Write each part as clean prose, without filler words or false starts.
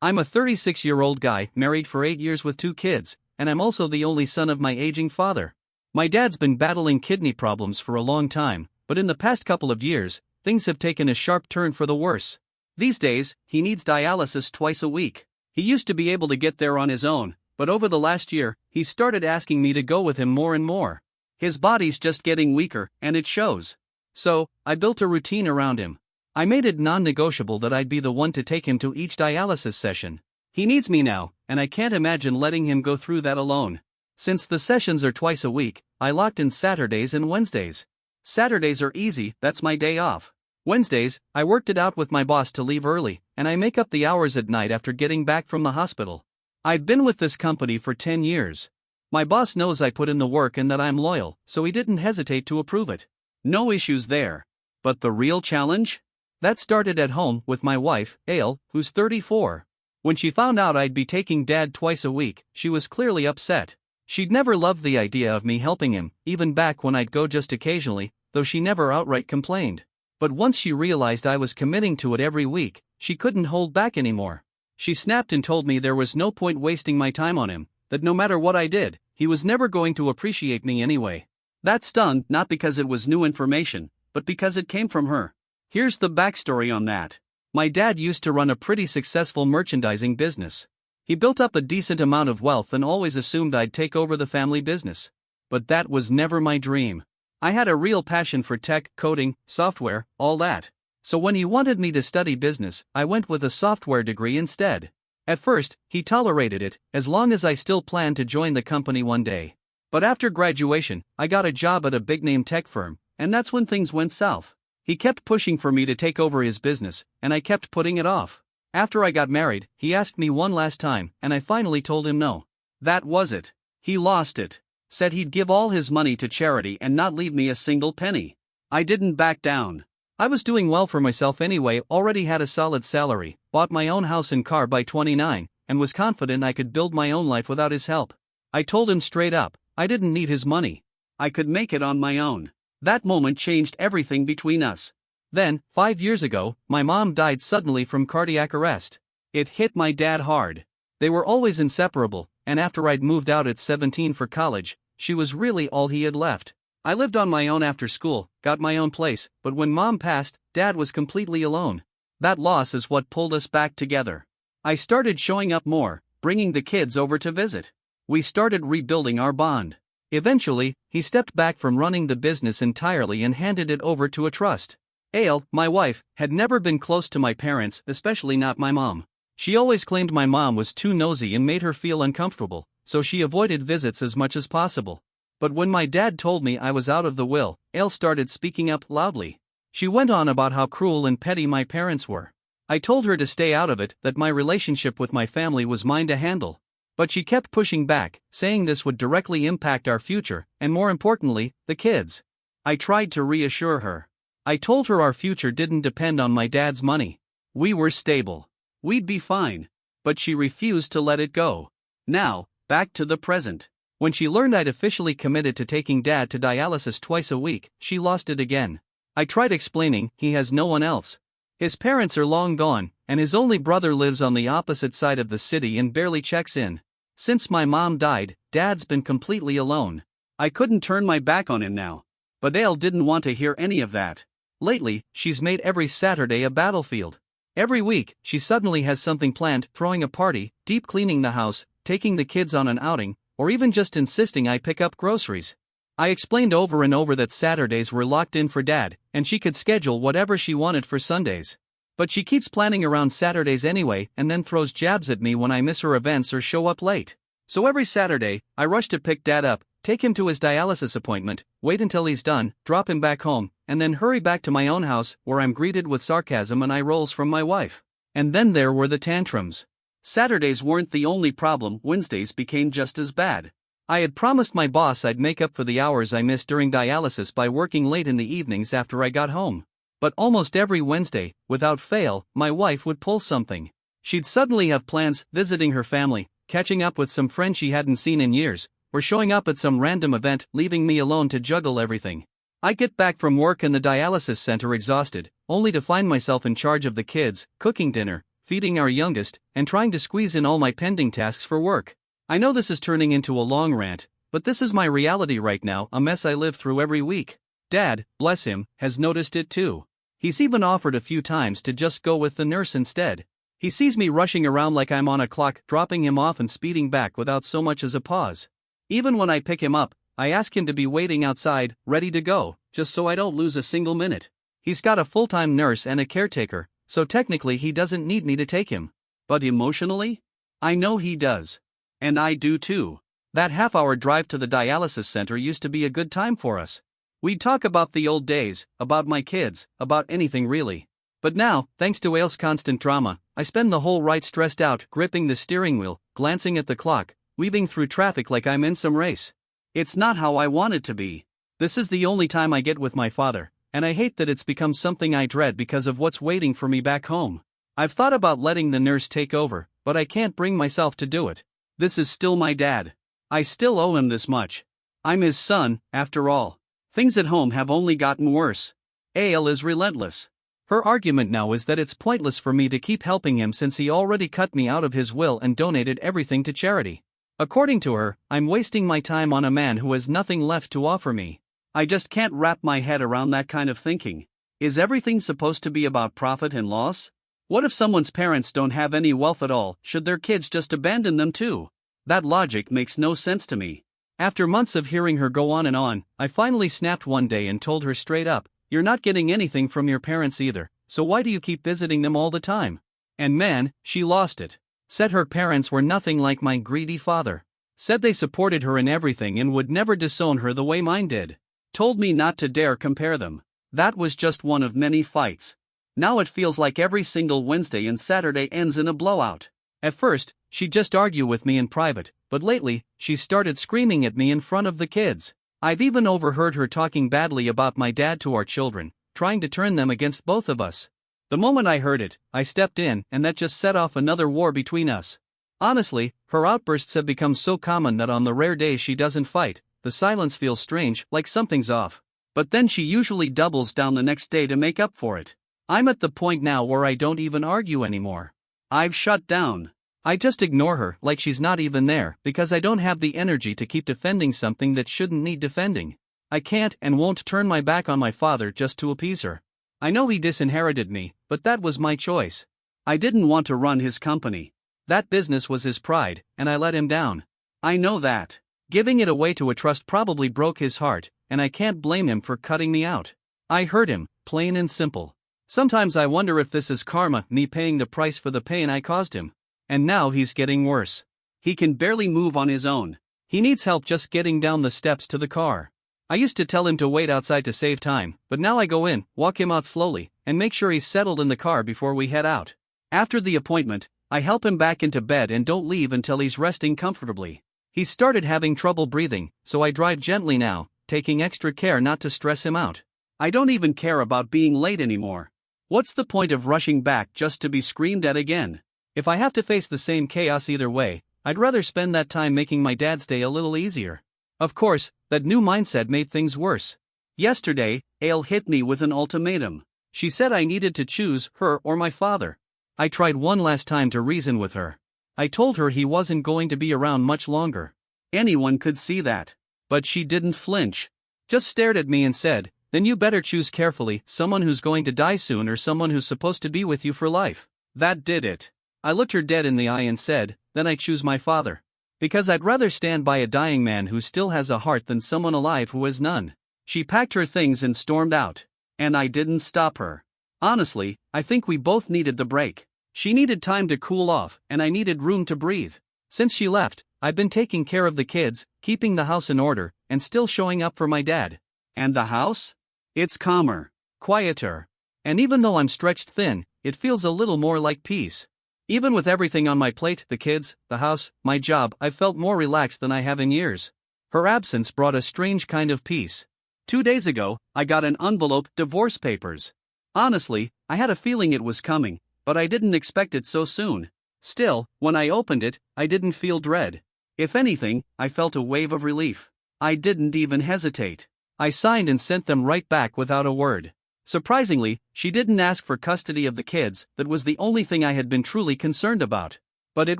I'm a 36-year-old guy, married for 8 years with 2 kids, and I'm also the only son of my aging father. My dad's been battling kidney problems for a long time, but in the past couple of years, things have taken a sharp turn for the worse. These days, he needs dialysis twice a week. He used to be able to get there on his own, but over the last year, he's started asking me to go with him more and more. His body's just getting weaker, and it shows. So, I built a routine around him. I made it non-negotiable that I'd be the one to take him to each dialysis session. He needs me now, and I can't imagine letting him go through that alone. Since the sessions are twice a week, I locked in Saturdays and Wednesdays. Saturdays are easy, that's my day off. Wednesdays, I worked it out with my boss to leave early, and I make up the hours at night after getting back from the hospital. I've been with this company for 10 years. My boss knows I put in the work and that I'm loyal, so he didn't hesitate to approve it. No issues there. But the real challenge? That started at home with my wife, Aile, who's 34. When she found out I'd be taking Dad twice a week, she was clearly upset. She'd never loved the idea of me helping him, even back when I'd go just occasionally, though she never outright complained. But once she realized I was committing to it every week, she couldn't hold back anymore. She snapped and told me there was no point wasting my time on him, that no matter what I did, he was never going to appreciate me anyway. That stung, not because it was new information, but because it came from her. Here's the backstory on that. My dad used to run a pretty successful merchandising business. He built up a decent amount of wealth and always assumed I'd take over the family business. But that was never my dream. I had a real passion for tech, coding, software, all that. So when he wanted me to study business, I went with a software degree instead. At first, he tolerated it, as long as I still planned to join the company one day. But after graduation, I got a job at a big-name tech firm, and that's when things went south. He kept pushing for me to take over his business, and I kept putting it off. After I got married, he asked me one last time, and I finally told him no. That was it. He lost it. Said he'd give all his money to charity and not leave me a single penny. I didn't back down. I was doing well for myself anyway, already had a solid salary, bought my own house and car by 29, and was confident I could build my own life without his help. I told him straight up, I didn't need his money. I could make it on my own. That moment changed everything between us. Then, 5 years ago, my mom died suddenly from cardiac arrest. It hit my dad hard. They were always inseparable, and after I'd moved out at 17 for college, she was really all he had left. I lived on my own after school, got my own place, but when Mom passed, Dad was completely alone. That loss is what pulled us back together. I started showing up more, bringing the kids over to visit. We started rebuilding our bond. Eventually, he stepped back from running the business entirely and handed it over to a trust. Aile, my wife, had never been close to my parents, especially not my mom. She always claimed my mom was too nosy and made her feel uncomfortable, so she avoided visits as much as possible. But when my dad told me I was out of the will, Aile started speaking up loudly. She went on about how cruel and petty my parents were. I told her to stay out of it, that my relationship with my family was mine to handle. But she kept pushing back, saying this would directly impact our future, and more importantly, the kids. I tried to reassure her. I told her our future didn't depend on my dad's money. We were stable. We'd be fine. But she refused to let it go. Now, back to the present. When she learned I'd officially committed to taking Dad to dialysis twice a week, she lost it again. I tried explaining, he has no one else. His parents are long gone, and his only brother lives on the opposite side of the city and barely checks in. Since my mom died, Dad's been completely alone. I couldn't turn my back on him now. But Aile didn't want to hear any of that. Lately, she's made every Saturday a battlefield. Every week, she suddenly has something planned, throwing a party, deep cleaning the house, taking the kids on an outing, or even just insisting I pick up groceries. I explained over and over that Saturdays were locked in for Dad, and she could schedule whatever she wanted for Sundays. But she keeps planning around Saturdays anyway and then throws jabs at me when I miss her events or show up late. So every Saturday, I rush to pick Dad up, take him to his dialysis appointment, wait until he's done, drop him back home, and then hurry back to my own house where I'm greeted with sarcasm and eye rolls from my wife. And then there were the tantrums. Saturdays weren't the only problem, Wednesdays became just as bad. I had promised my boss I'd make up for the hours I missed during dialysis by working late in the evenings after I got home. But almost every Wednesday, without fail, my wife would pull something. She'd suddenly have plans, visiting her family, catching up with some friends she hadn't seen in years, or showing up at some random event, leaving me alone to juggle everything. I get back from work in the dialysis center exhausted, only to find myself in charge of the kids, cooking dinner, feeding our youngest, and trying to squeeze in all my pending tasks for work. I know this is turning into a long rant, but this is my reality right now, a mess I live through every week. Dad, bless him, has noticed it too. He's even offered a few times to just go with the nurse instead. He sees me rushing around like I'm on a clock, dropping him off and speeding back without so much as a pause. Even when I pick him up, I ask him to be waiting outside, ready to go, just so I don't lose a single minute. He's got a full-time nurse and a caretaker, so technically he doesn't need me to take him. But emotionally? I know he does. And I do too. That half-hour drive to the dialysis center used to be a good time for us. We'd talk about the old days, about my kids, about anything really. But now, thanks to Aile's constant drama, I spend the whole ride stressed out, gripping the steering wheel, glancing at the clock, weaving through traffic like I'm in some race. It's not how I want it to be. This is the only time I get with my father, and I hate that it's become something I dread because of what's waiting for me back home. I've thought about letting the nurse take over, but I can't bring myself to do it. This is still my dad. I still owe him this much. I'm his son, after all. Things at home have only gotten worse. Aile is relentless. Her argument now is that it's pointless for me to keep helping him since he already cut me out of his will and donated everything to charity. According to her, I'm wasting my time on a man who has nothing left to offer me. I just can't wrap my head around that kind of thinking. Is everything supposed to be about profit and loss? What if someone's parents don't have any wealth at all? Should their kids just abandon them too? That logic makes no sense to me. After months of hearing her go on, I finally snapped one day and told her straight up, "You're not getting anything from your parents either, so why do you keep visiting them all the time?" And man, she lost it. Said her parents were nothing like my greedy father. Said they supported her in everything and would never disown her the way mine did. Told me not to dare compare them. That was just one of many fights. Now it feels like every single Wednesday and Saturday ends in a blowout. At first, she'd just argue with me in private, but lately, she's started screaming at me in front of the kids. I've even overheard her talking badly about my dad to our children, trying to turn them against both of us. The moment I heard it, I stepped in, and that just set off another war between us. Honestly, her outbursts have become so common that on the rare days she doesn't fight, the silence feels strange, like something's off. But then she usually doubles down the next day to make up for it. I'm at the point now where I don't even argue anymore. I've shut down. I just ignore her like she's not even there because I don't have the energy to keep defending something that shouldn't need defending. I can't and won't turn my back on my father just to appease her. I know he disinherited me, but that was my choice. I didn't want to run his company. That business was his pride, and I let him down. I know that. Giving it away to a trust probably broke his heart, and I can't blame him for cutting me out. I hurt him, plain and simple. Sometimes I wonder if this is karma, me paying the price for the pain I caused him. And now he's getting worse. He can barely move on his own. He needs help just getting down the steps to the car. I used to tell him to wait outside to save time, but now I go in, walk him out slowly, and make sure he's settled in the car before we head out. After the appointment, I help him back into bed and don't leave until he's resting comfortably. He's started having trouble breathing, so I drive gently now, taking extra care not to stress him out. I don't even care about being late anymore. What's the point of rushing back just to be screamed at again? If I have to face the same chaos either way, I'd rather spend that time making my dad's day a little easier. Of course, that new mindset made things worse. Yesterday, Aile hit me with an ultimatum. She said I needed to choose her or my father. I tried one last time to reason with her. I told her he wasn't going to be around much longer. Anyone could see that. But she didn't flinch. Just stared at me and said, "Then you better choose carefully, someone who's going to die soon or someone who's supposed to be with you for life." That did it. I looked her dead in the eye and said, "Then I choose my father. Because I'd rather stand by a dying man who still has a heart than someone alive who has none." She packed her things and stormed out. And I didn't stop her. Honestly, I think we both needed the break. She needed time to cool off, and I needed room to breathe. Since she left, I've been taking care of the kids, keeping the house in order, and still showing up for my dad. And the house? It's calmer, quieter. And even though I'm stretched thin, it feels a little more like peace. Even with everything on my plate, the kids, the house, my job, I've felt more relaxed than I have in years. Her absence brought a strange kind of peace. 2 days ago, I got an enveloped divorce papers. Honestly, I had a feeling it was coming, but I didn't expect it so soon. Still, when I opened it, I didn't feel dread. If anything, I felt a wave of relief. I didn't even hesitate. I signed and sent them right back without a word. Surprisingly, she didn't ask for custody of the kids. That was the only thing I had been truly concerned about. But it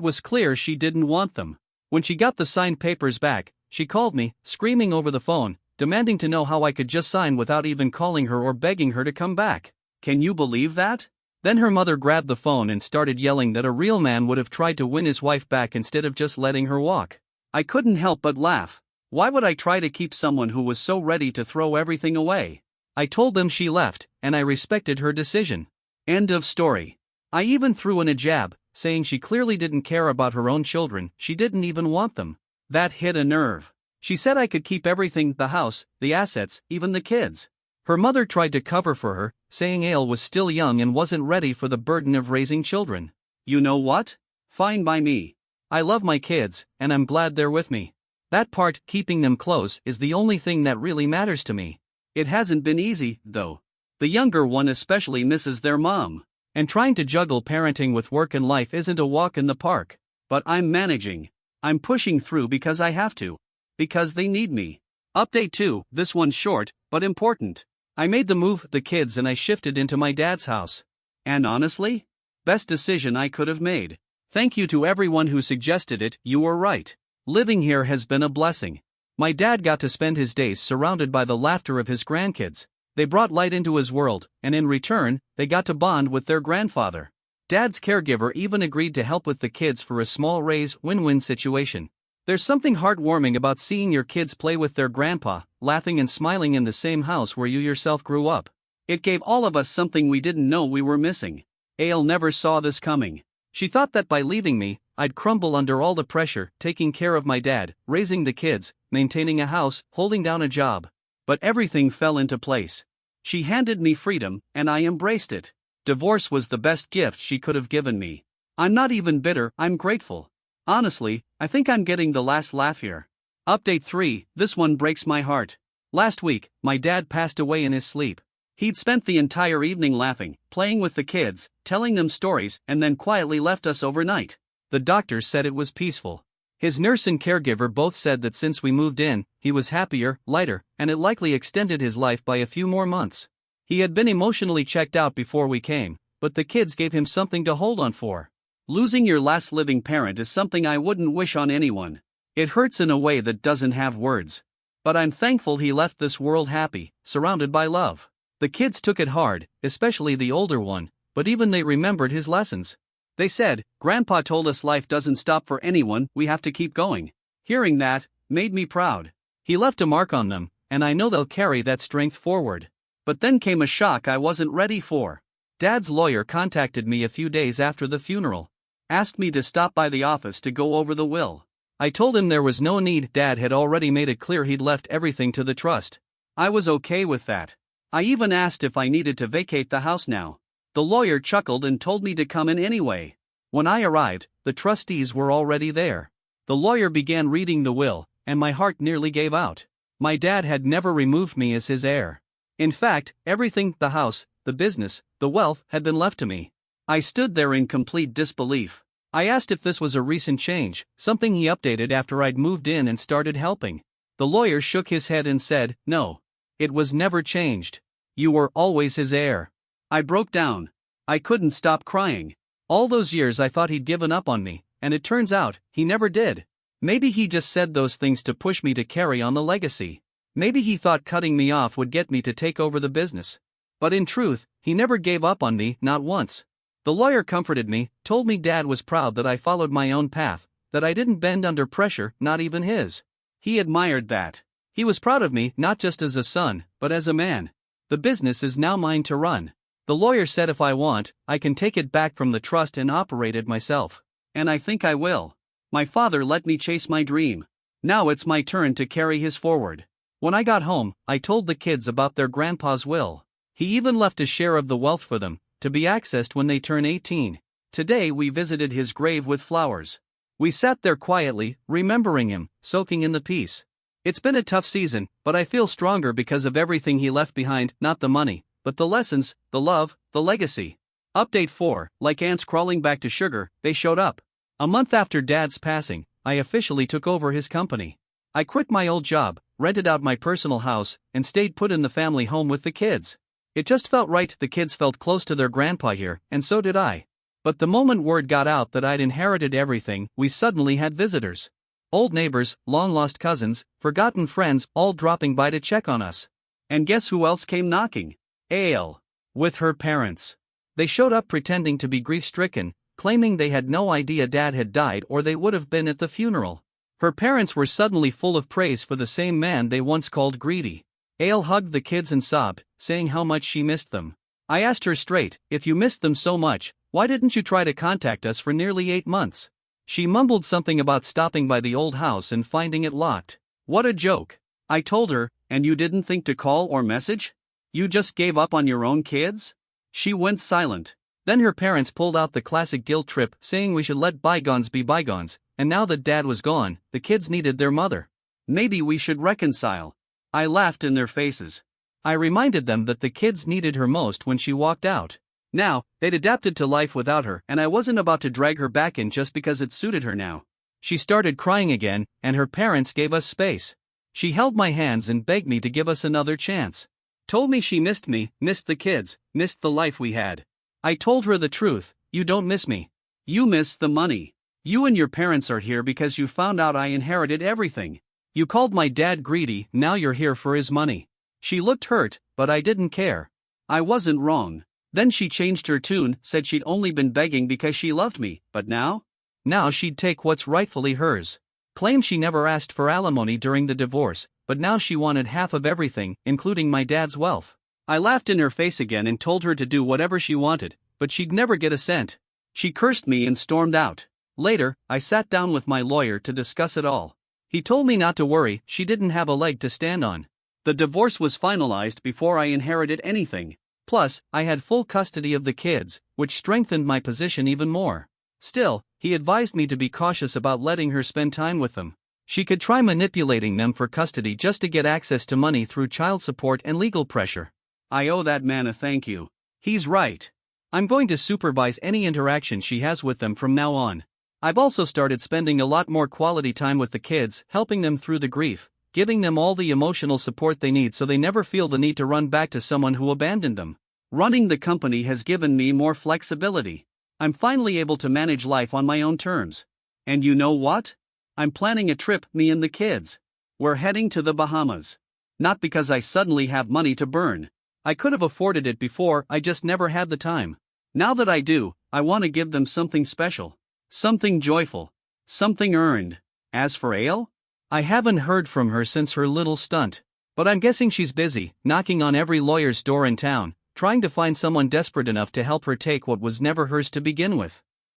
was clear she didn't want them. When she got the signed papers back, she called me, screaming over the phone, demanding to know how I could just sign without even calling her or begging her to come back. Can you believe that? Then her mother grabbed the phone and started yelling that a real man would have tried to win his wife back instead of just letting her walk. I couldn't help but laugh. Why would I try to keep someone who was so ready to throw everything away? I told them she left, and I respected her decision. End of story. I even threw in a jab, saying she clearly didn't care about her own children, she didn't even want them. That hit a nerve. She said I could keep everything, the house, the assets, even the kids. Her mother tried to cover for her, saying Ale was still young and wasn't ready for the burden of raising children. You know what? Fine by me. I love my kids, and I'm glad they're with me. That part, keeping them close, is the only thing that really matters to me. It hasn't been easy, though. The younger one especially misses their mom. And trying to juggle parenting with work and life isn't a walk in the park. But I'm managing. I'm pushing through because I have to. Because they need me. Update 2, this one's short, but important. I made the move, the kids, and I shifted into my dad's house. And honestly? Best decision I could have made. Thank you to everyone who suggested it, you were right. Living here has been a blessing. My dad got to spend his days surrounded by the laughter of his grandkids. They brought light into his world, and in return, they got to bond with their grandfather. Dad's caregiver even agreed to help with the kids for a small raise, win-win situation. There's something heartwarming about seeing your kids play with their grandpa, laughing and smiling in the same house where you yourself grew up. It gave all of us something we didn't know we were missing. Ale never saw this coming. She thought that by leaving me, I'd crumble under all the pressure, taking care of my dad, raising the kids, maintaining a house, holding down a job. But everything fell into place. She handed me freedom, and I embraced it. Divorce was the best gift she could have given me. I'm not even bitter, I'm grateful. Honestly, I think I'm getting the last laugh here. Update 3, this one breaks my heart. Last week, my dad passed away in his sleep. He'd spent the entire evening laughing, playing with the kids, telling them stories, and then quietly left us overnight. The doctors said it was peaceful. His nurse and caregiver both said that since we moved in, he was happier, lighter, and it likely extended his life by a few more months. He had been emotionally checked out before we came, but the kids gave him something to hold on for. Losing your last living parent is something I wouldn't wish on anyone. It hurts in a way that doesn't have words. But I'm thankful he left this world happy, surrounded by love. The kids took it hard, especially the older one, but even they remembered his lessons. They said, "Grandpa told us life doesn't stop for anyone, we have to keep going." Hearing that made me proud. He left a mark on them, and I know they'll carry that strength forward. But then came a shock I wasn't ready for. Dad's lawyer contacted me a few days after the funeral. Asked me to stop by the office to go over the will. I told him there was no need. Dad had already made it clear he'd left everything to the trust. I was okay with that. I even asked if I needed to vacate the house now. The lawyer chuckled and told me to come in anyway. When I arrived, the trustees were already there. The lawyer began reading the will, and my heart nearly gave out. My dad had never removed me as his heir. In fact, everything, the house, the business, the wealth, had been left to me. I stood there in complete disbelief. I asked if this was a recent change, something he updated after I'd moved in and started helping. The lawyer shook his head and said, "No. It was never changed. You were always his heir." I broke down. I couldn't stop crying. All those years I thought he'd given up on me, and it turns out, he never did. Maybe he just said those things to push me to carry on the legacy. Maybe he thought cutting me off would get me to take over the business. But in truth, he never gave up on me, not once. The lawyer comforted me, told me Dad was proud that I followed my own path, that I didn't bend under pressure, not even his. He admired that. He was proud of me not just as a son, but as a man. The business is now mine to run. The lawyer said if I want, I can take it back from the trust and operate it myself. And I think I will. My father let me chase my dream. Now it's my turn to carry his forward. When I got home, I told the kids about their grandpa's will. He even left a share of the wealth for them, to be accessed when they turn 18. Today we visited his grave with flowers. We sat there quietly, remembering him, soaking in the peace. It's been a tough season, but I feel stronger because of everything he left behind, not the money, but the lessons, the love, the legacy. Update 4, like ants crawling back to sugar, they showed up. A month after Dad's passing, I officially took over his company. I quit my old job, rented out my personal house, and stayed put in the family home with the kids. It just felt right. The kids felt close to their grandpa here, and so did I. But the moment word got out that I'd inherited everything, we suddenly had visitors. Old neighbors, long-lost cousins, forgotten friends, all dropping by to check on us. And guess who else came knocking? Ale. With her parents. They showed up pretending to be grief-stricken, claiming they had no idea Dad had died or they would have been at the funeral. Her parents were suddenly full of praise for the same man they once called greedy. Ale hugged the kids and sobbed, saying how much she missed them. I asked her straight, if you missed them so much, why didn't you try to contact us for nearly 8 months? She mumbled something about stopping by the old house and finding it locked. What a joke. I told her, and you didn't think to call or message? You just gave up on your own kids? She went silent. Then her parents pulled out the classic guilt trip, saying we should let bygones be bygones, and now that Dad was gone, the kids needed their mother. Maybe we should reconcile. I laughed in their faces. I reminded them that the kids needed her most when she walked out. Now, they'd adapted to life without her, and I wasn't about to drag her back in just because it suited her now. She started crying again, and her parents gave us space. She held my hands and begged me to give us another chance. Told me she missed me, missed the kids, missed the life we had. I told her the truth, you don't miss me. You miss the money. You and your parents are here because you found out I inherited everything. You called my dad greedy, now you're here for his money. She looked hurt, but I didn't care. I wasn't wrong. Then she changed her tune, said she'd only been begging because she loved me, but now? Now she'd take what's rightfully hers. Claimed she never asked for alimony during the divorce, but now she wanted half of everything, including my dad's wealth. I laughed in her face again and told her to do whatever she wanted, but she'd never get a cent. She cursed me and stormed out. Later, I sat down with my lawyer to discuss it all. He told me not to worry, she didn't have a leg to stand on. The divorce was finalized before I inherited anything. Plus, I had full custody of the kids, which strengthened my position even more. Still, he advised me to be cautious about letting her spend time with them. She could try manipulating them for custody just to get access to money through child support and legal pressure. I owe that man a thank you. He's right. I'm going to supervise any interaction she has with them from now on. I've also started spending a lot more quality time with the kids, helping them through the grief, giving them all the emotional support they need so they never feel the need to run back to someone who abandoned them. Running the company has given me more flexibility. I'm finally able to manage life on my own terms. And you know what? I'm planning a trip, me and the kids. We're heading to the Bahamas. Not because I suddenly have money to burn. I could have afforded it before, I just never had the time. Now that I do, I want to give them something special. Something joyful. Something earned. As for Ale? I haven't heard from her since her little stunt. But I'm guessing she's busy, knocking on every lawyer's door in town, trying to find someone desperate enough to help her take what was never hers to begin with.